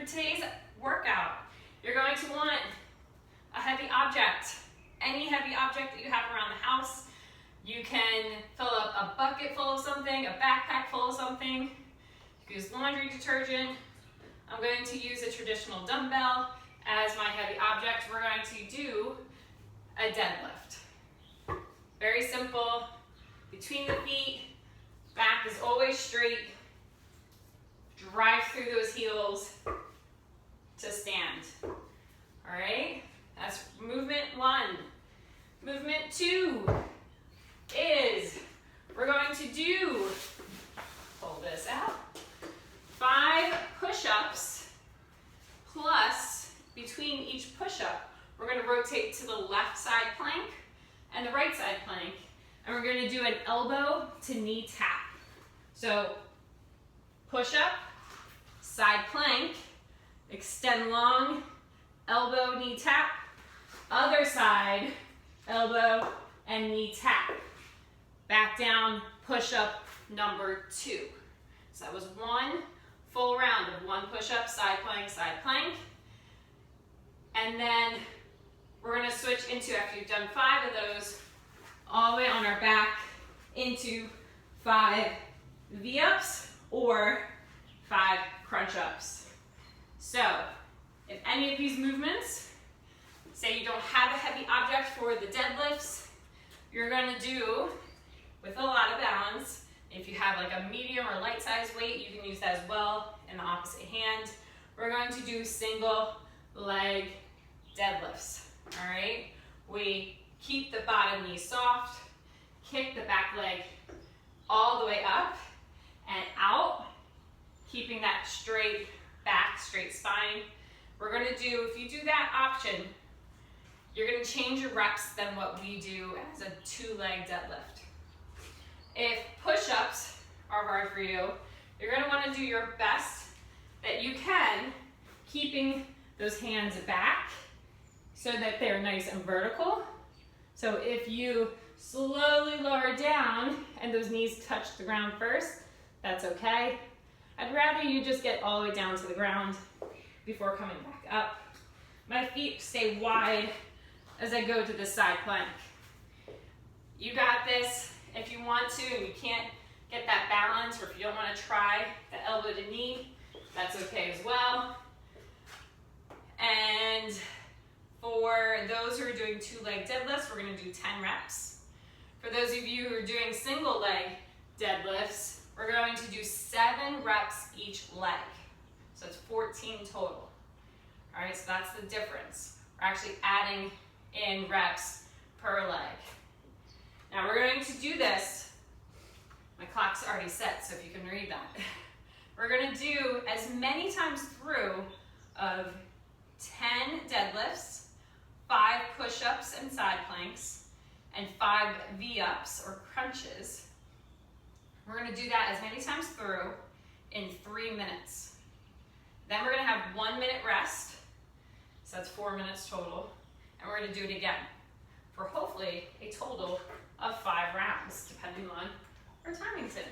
today's workout, you're going to want a heavy object. Any heavy object that you have around the house. You can fill up a bucket full of something, a backpack full of something. You can use laundry detergent. I'm going to use a traditional dumbbell as my heavy object. We're going to do a deadlift. Very simple. Between the feet, back is always straight. Drive through those heels to stand. All right, that's movement 1. Movement 2 is we're going to do, pull this out, 5 push-ups plus between each push-up, we're going to rotate to the left side plank and the right side plank, and we're going to do an elbow to knee tap. So push-up, side plank, extend long, elbow, knee tap, other side, elbow, and knee tap. Back down, push-up number 2. So that was 1 full round of 1 push-up, side plank, and then we're going to switch into, after you've done 5 of those, all the way on our back into 5 V-ups or 5 crunch-ups. So, if any of these movements, say you don't have a heavy object for the deadlifts, you're going to do with a lot of balance. If you have like a medium or light size weight, you can use that as well in the opposite hand. We're going to do single leg deadlifts. All right, we keep the bottom knee soft, kick the back leg all the way up and out, keeping that straight back, straight spine. We're going to do, if you do that option, you're going to change your reps than what we do as a 2-leg deadlift. If push-ups are hard for you, you're going to want to do your best that you can, keeping those hands back so that they're nice and vertical. So if you slowly lower down and those knees touch the ground first, that's okay. I'd rather you just get all the way down to the ground before coming back up. My feet stay wide as I go to the side plank. You got this. If you want to and you can't get that balance, or if you don't want to try the elbow to knee, that's okay as well. And for those who are doing 2-leg deadlifts, we're going to do 10 reps. For those of you who are doing single leg deadlifts, we're going to do 7 reps each leg. So it's 14 total. All right, so that's the difference. We're actually adding in reps per leg. Now we're going to do this. My clock's already set, so if you can read that. We're going to do as many times through of 10 deadlifts, 5 push-ups and side planks, and 5 V-ups or crunches. We're going to do that as many times through in 3 minutes. Then we're going to have 1 minute rest, so that's 4 minutes total, and we're going to do it again for hopefully a total of 5 rounds, depending on our timing today.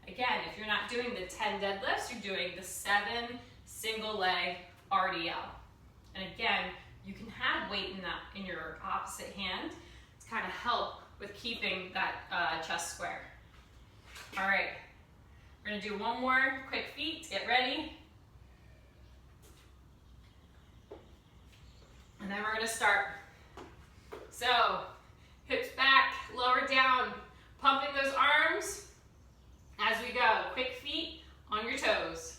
Again, if you're not doing the 10 deadlifts, you're doing the 7 single leg RDL. And again, you can have weight in your opposite hand to kind of help with keeping that chest square. All right, we're gonna do one more quick feet to get ready. And then we're gonna start. So, hips back, lower down, pumping those arms as we go. Quick feet on your toes.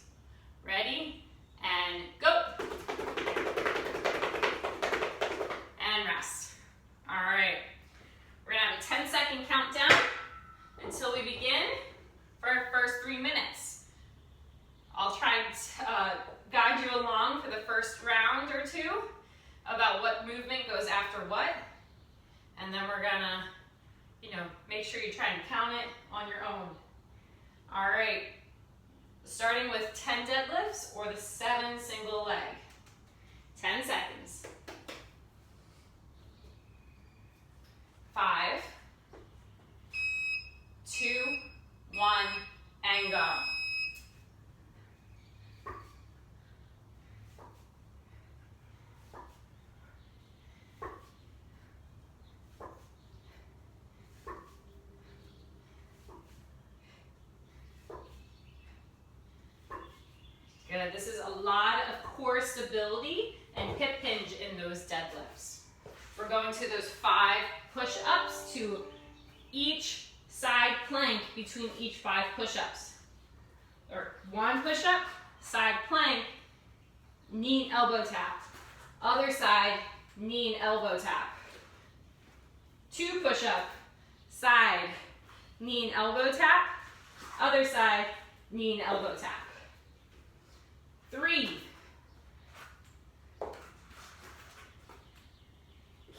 Ready? And go. And rest. All right. We're gonna have a 10-second countdown until we begin for our first 3 minutes. I'll try and guide you along for the first round or 2 about what movement goes after what. And then we're gonna, make sure you try and count it on your own. All right, starting with 10 deadlifts or the 7 single leg. 10 seconds. 5, 2, 1, and go. Good. This is a lot of core stability and hip hinge in those deadlifts. We're going to those 5 push-ups to each side plank between each 5 push-ups. Or 1 push-up, side plank, knee and elbow tap. Other side, knee and elbow tap. 2 push-up, side, knee and elbow tap. Other side, knee and elbow tap. 3.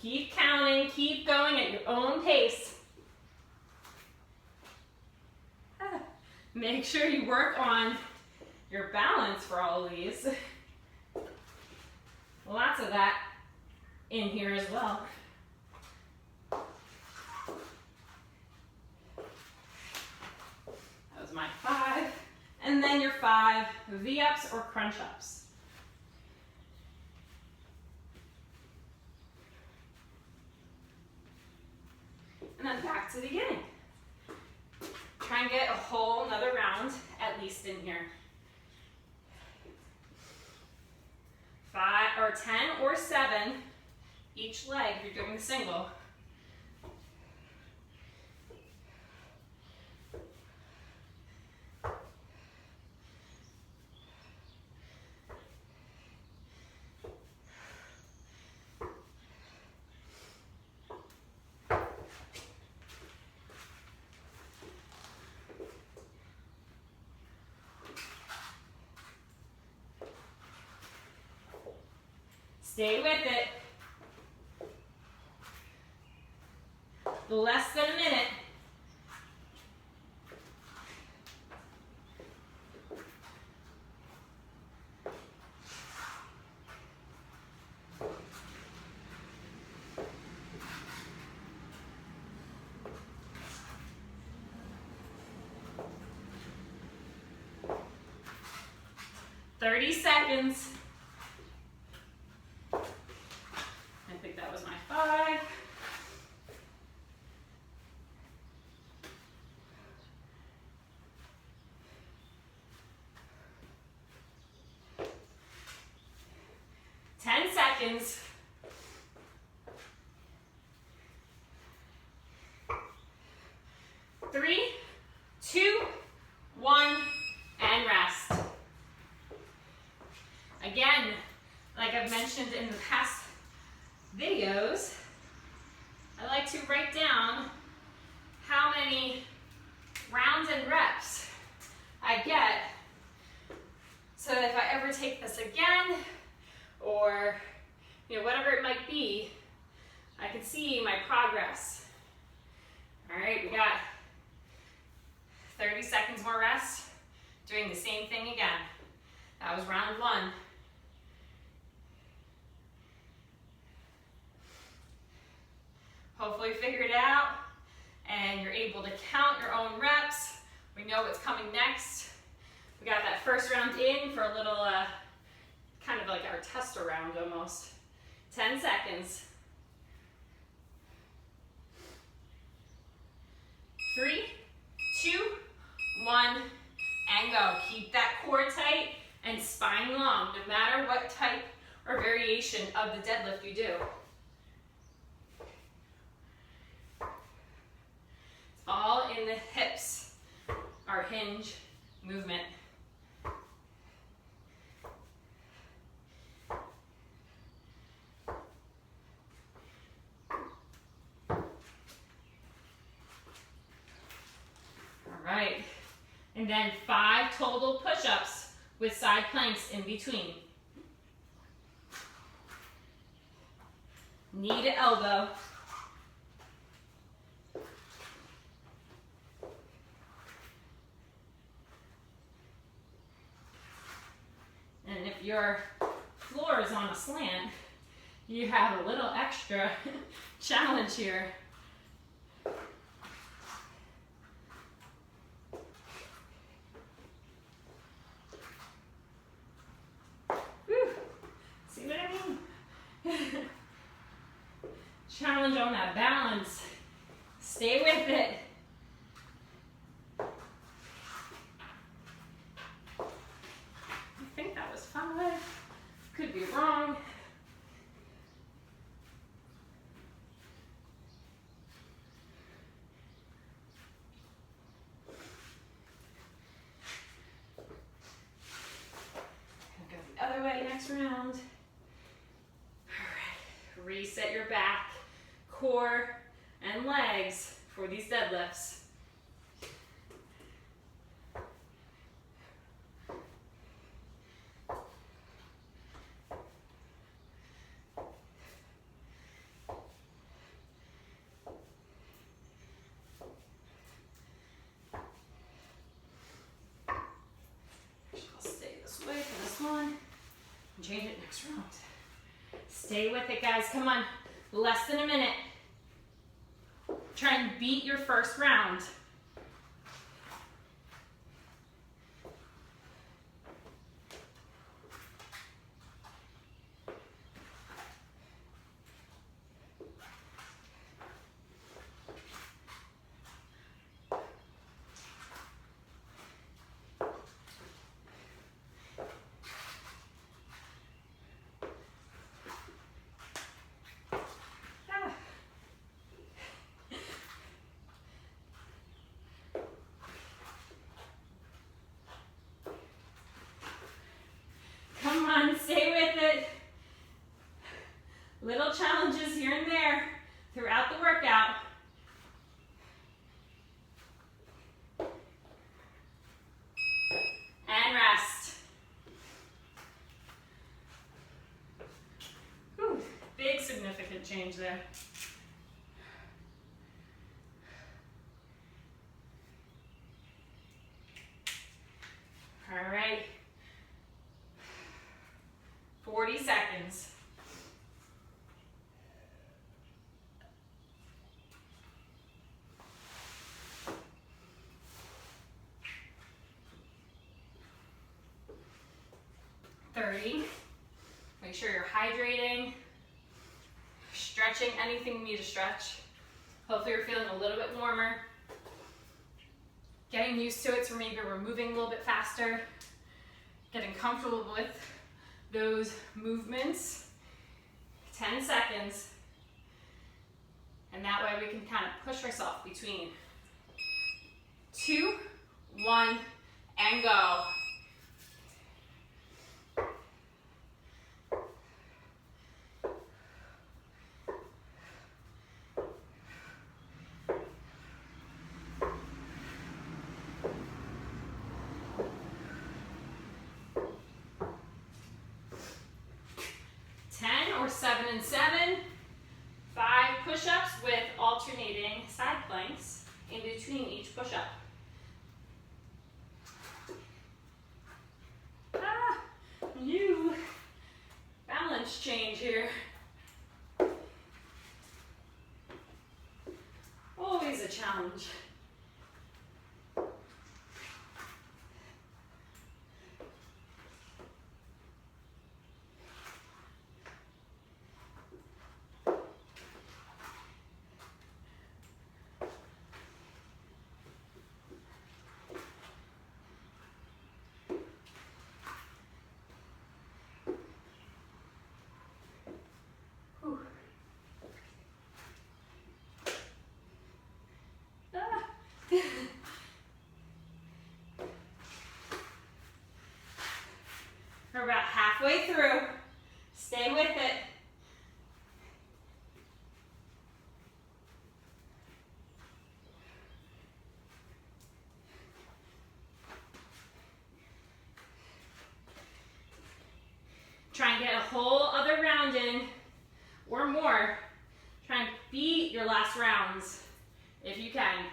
Keep counting, keep going at your own pace. Make sure you work on your balance for all of these. Lots of that in here as well. That was my 5. And then your 5 V-ups or crunch-ups. And then back to the beginning. Try and get a whole another round at least in here. 5 or 10 or 7 each leg. You're doing the single. Stay with it. Less than a minute. Thirty seconds. I think that was my 5. Seconds. 3, 2, 1, and rest. Again, like I've mentioned in the past videos, I like to write down how many rounds and reps I get, so that if I ever take this again, or whatever it might be, I can see my progress. All right, we got 30 seconds more rest, doing the same thing again. That was round 1. Hopefully you figured it out and you're able to count your own reps. We know what's coming next. We got that first round in for a little, kind of like our tester round almost. 10 seconds. 3, 2, 1, and go. Keep that core tight and spine long, no matter what type or variation of the deadlift you do. It's all in the hips, our hinge movement. Right, and then 5 total push-ups with side planks in between. Knee to elbow. And if your floor is on a slant, you have a little extra challenge here. Challenge on that balance. Stay with it. I think that Could be wrong. Go the other way next round. All right, reset your back, core, and legs for these deadlifts. Change it next round. Stay with it, guys. Come on. Less than a minute. Try and beat your first round. Come on, stay with it. Little challenges here and there throughout the workout. And rest. Whew, big significant change there. All right. 40 seconds. Make sure you're hydrating, stretching anything you need to stretch. Hopefully you're feeling a little bit warmer. Getting used to it, so maybe we're moving a little bit faster. Getting comfortable with those movements. 10 seconds. And that way we can kind of push ourselves between 2, 1, and go. Or 7 and 7. 5 push-ups with alternating side planks in between each push-up. New balance change here. Always a challenge. We're about halfway through. Stay with it. Try and get a whole other round in or more. Try and beat your last rounds if you can.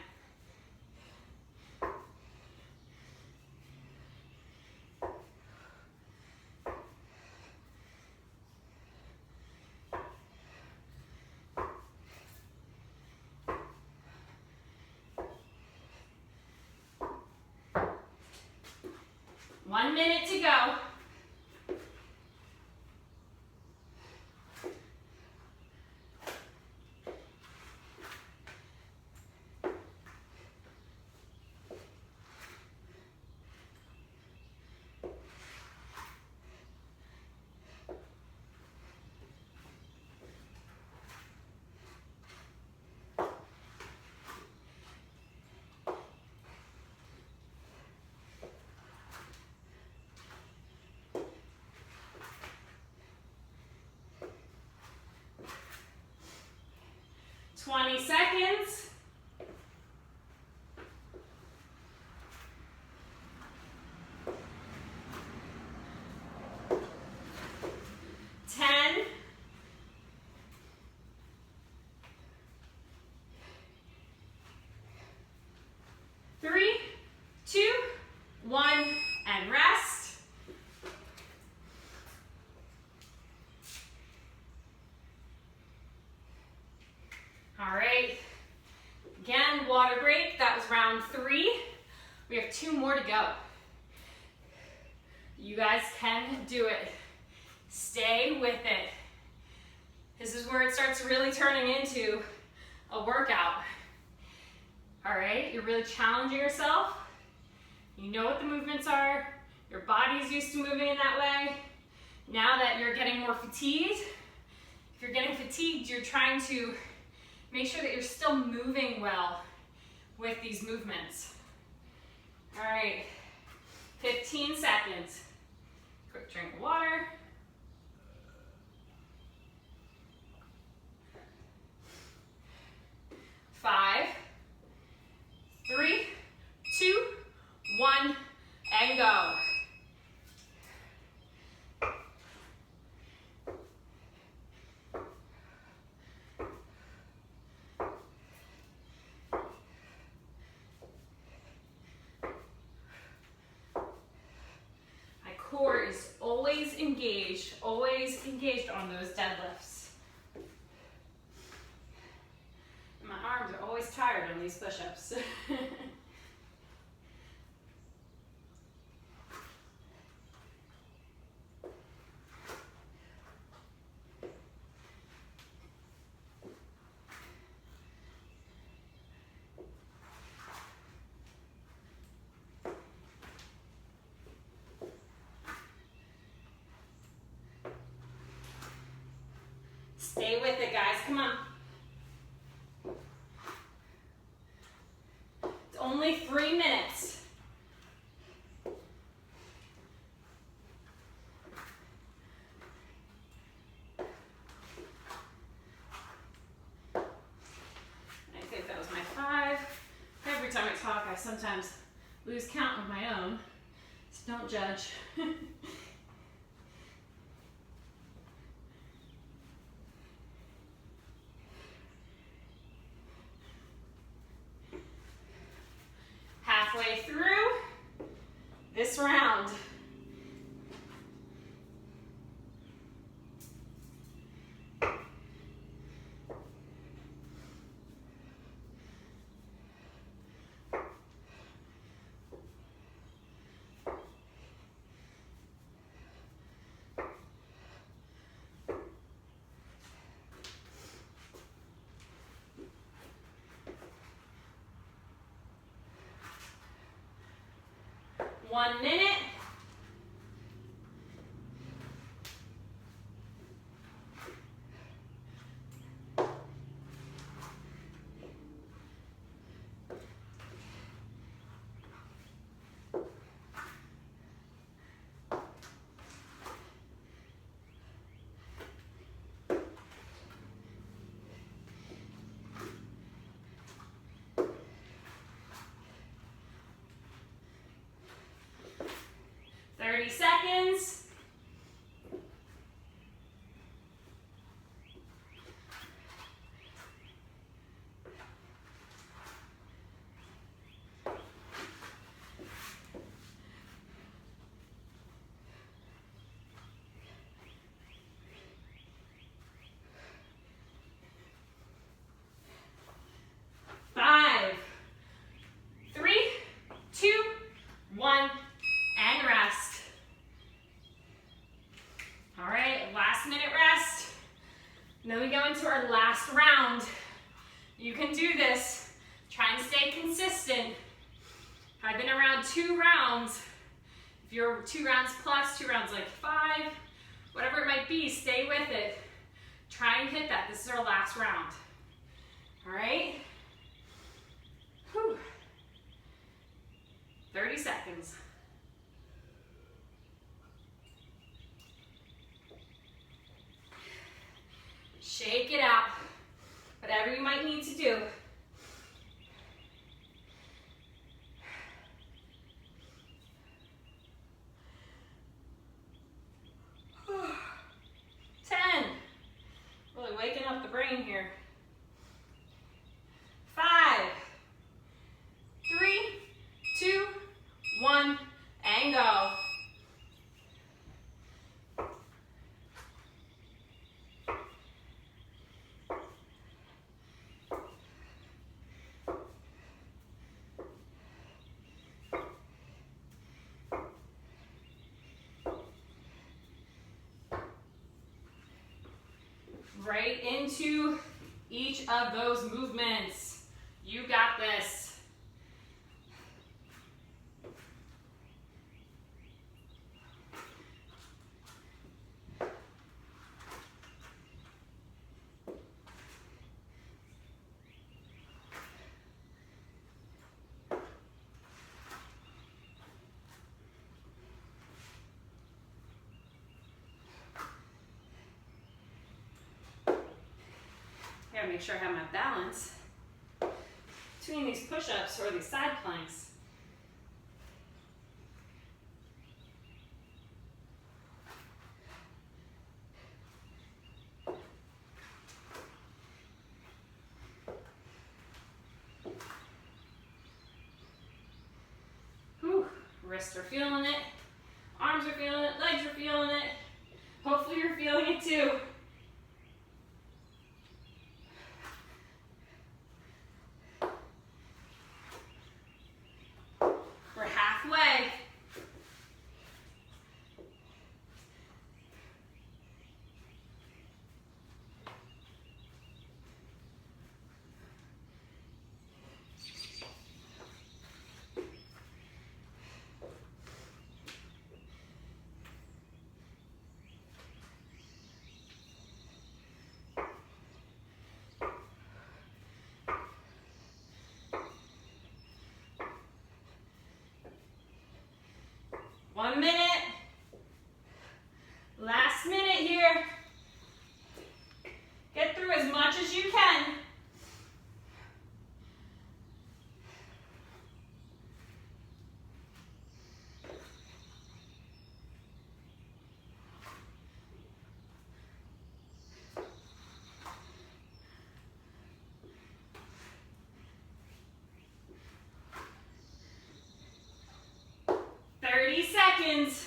One minute to go. 20 seconds. 10. 3, 2, 1, and rest. All right. Again, water break. That was round 3. We have 2 more to go. You guys can do it. Stay with it. This is where it starts really turning into a workout. All right, you're really challenging yourself. You know what the movements are. Your body's used to moving in that way. Now that you're getting more fatigued, if you're getting fatigued, you're trying to make sure that you're still moving well with these movements. All right, 15 seconds. Quick drink of water. 5, 3, 2, 1, and go. My core is always engaged on those deadlifts. My arms are always tired on these push-ups. Stay with it, guys. Come on. It's only 3 minutes. I think that was my 5. Every time I talk, I sometimes lose count of my own. So don't judge. Halfway through this round. One minute. Seconds. 5, 3, 2, 1, and rest. All right, last minute rest. And then we go into our last round. You can do this. Try and stay consistent. I've been around 2 rounds. If you're 2 rounds plus, 2 rounds like 5, whatever it might be, stay with it. Try and hit that. This is our last round. All right? Whew. 30 seconds. Shake it out. Whatever you might need to do. Really waking up the brain here. 5, 3, 2, 1, and go. Right into each of those movements. You got this. Gotta make sure I have my balance between these push-ups or these side planks. Whew. Wrists are feeling it, arms are feeling it, legs are feeling it. Hopefully you're feeling it too. We're halfway. One minute. Last minute here. Get through as much as you can. Seconds.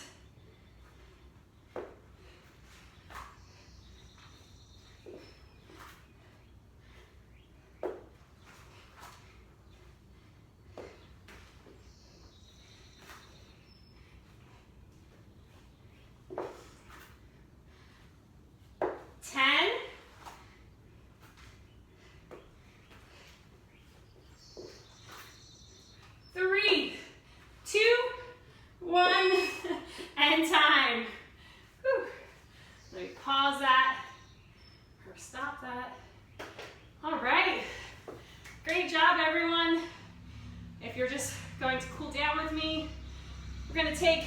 If you're just going to cool down with me, we're going to take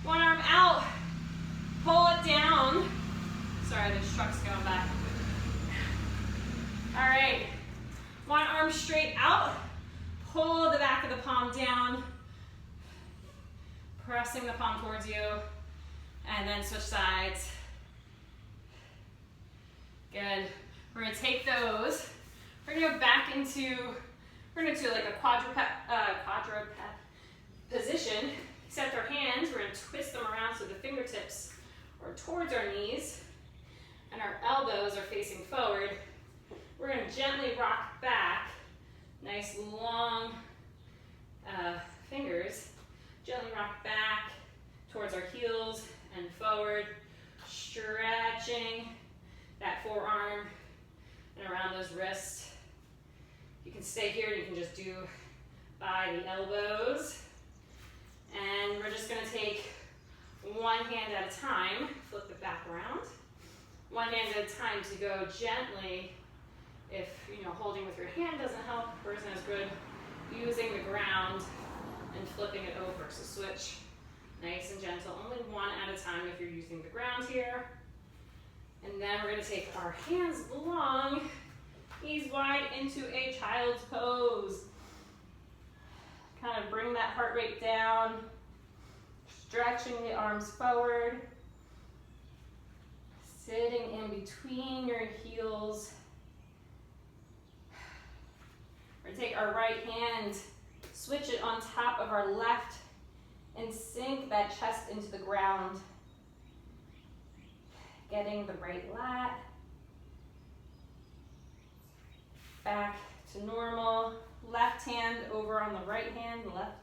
one arm out, pull it down. Sorry, this truck's going by. All right, one arm straight out, pull the back of the palm down, pressing the palm towards you, and then switch sides. Good. We're going to take those. We're going to go back into, we're going to do like a quadruped position. Except our hands, we're going to twist them around so the fingertips are towards our knees and our elbows are facing forward. We're going to gently rock back. Nice long fingers. Gently rock back towards our heels and forward. Stretching that forearm and around those wrists. You can stay here, you can just do by the elbows. And we're just gonna take one hand at a time, flip it back around. One hand at a time to go gently. If holding with your hand doesn't help or isn't as good, using the ground and flipping it over. So switch nice and gentle, only one at a time if you're using the ground here. And then we're gonna take our hands long Knees wide into a child's pose. Kind of bring that heart rate down, stretching the arms forward, sitting in between your heels. We're gonna take our right hand, switch it on top of our left, and sink that chest into the ground. Getting the right lat back to normal. Left hand over on the right hand, left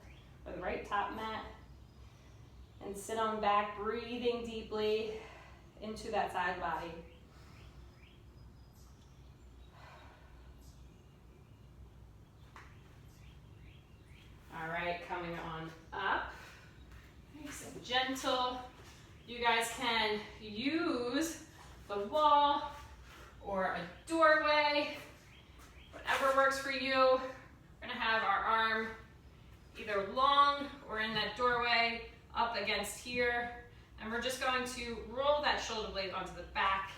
or the right top mat. And sit on back, breathing deeply into that side body. All right, coming on up. Nice and gentle. You guys can use the wall or a doorway, whatever works for you. We're gonna have our arm either long or in that doorway up against here. And we're just going to roll that shoulder blade onto the back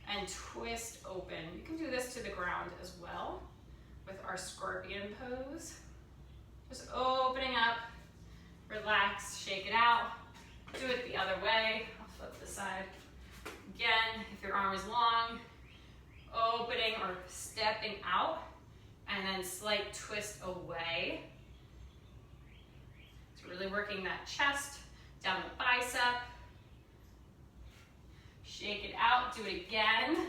and twist open. You can do this to the ground as well with our scorpion pose. Just opening up, relax, shake it out. Do it the other way. I'll flip this side. Again, if your arm is long, opening or stepping out, and then slight twist away. So really working that chest, down the bicep. Shake it out, do it again.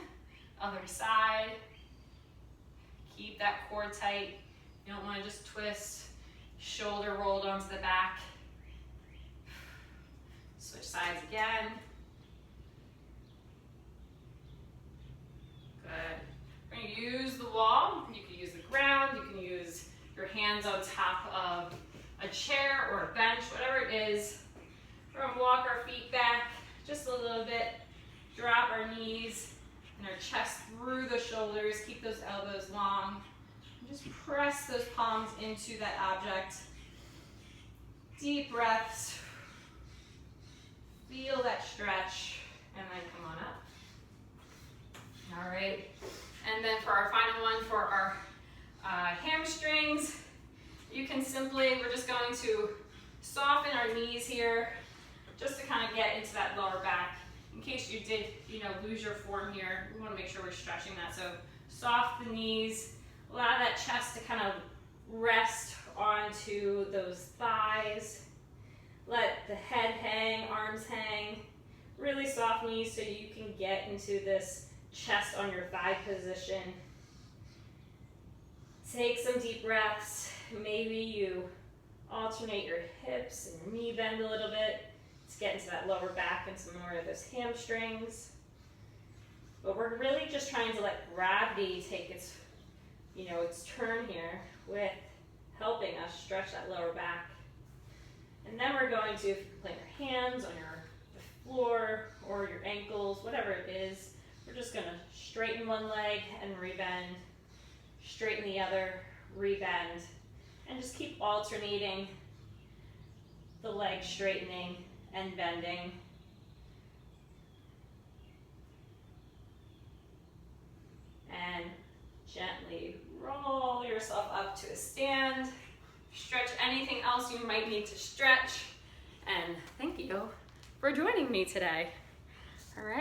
Other side. Keep that core tight. You don't want to just twist. Shoulder rolled onto the back. Switch sides again. Good. We're going to use the wall. You can use the ground. You can use your hands on top of a chair or a bench, whatever it is. We're going to walk our feet back just a little bit. Drop our knees and our chest through the shoulders. Keep those elbows long. Just press those palms into that object. Deep breaths. Feel that stretch, and then come on up. All right, and then for our final one, for our hamstrings, you can simply, we're just going to soften our knees here, just to kind of get into that lower back. In case you did, lose your form here, we want to make sure we're stretching that. So soft the knees. Allow that chest to kind of rest onto those thighs. Let the head hang, arms hang. Really soft knees so you can get into this chest on your thigh position. Take some deep breaths. Maybe you alternate your hips and your knee bend a little bit to get into that lower back and some more of those hamstrings. But we're really just trying to let gravity take its turn here with helping us stretch that lower back. And then we're going to, if you can plant your hands on the floor or your ankles, whatever it is, we're just going to straighten one leg and rebend, straighten the other, rebend, and just keep alternating the leg straightening and bending. And gently roll yourself up to a stand. Stretch anything else you might need to stretch. And thank you for joining me today. All right.